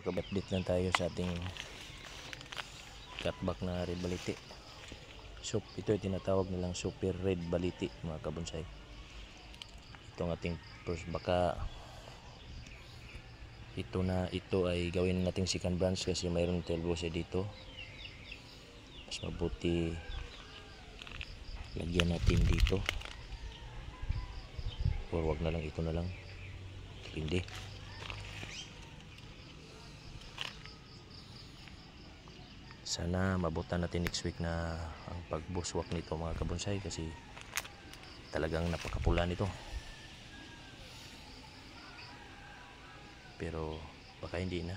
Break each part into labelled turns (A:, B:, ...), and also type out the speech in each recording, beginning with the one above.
A: Update lang tayo sa ating cutback na red baliti. Ito ay tinatawag nilang super red baliti mga kabonsay. Ito ang ating first baka. Ito ay gawin nating second branch kasi mayroon telbose dito. Mas mabuti lagyan natin dito. O wag na lang, ito na lang. Depende. Sana mabutan natin next week na ang pagbuswak nito mga kabonsay kasi talagang napakapula nito. Pero baka hindi na.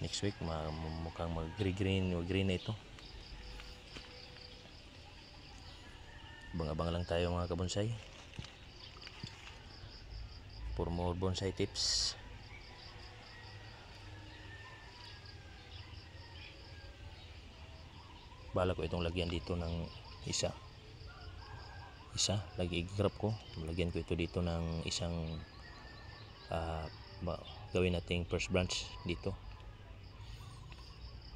A: Next week mukhang mag-green na ito. Abang-abang lang tayo mga kabonsay. For more bonsai tips. Bala ko itong lagyan dito ng isa lagi i-grab ko. Lagyan ko ito dito ng isang gawin nating first branch dito.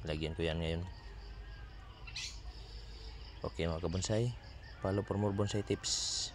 A: Lagyan ko yan ngayon. Okay mga kabonsay, follow for more bonsai tips.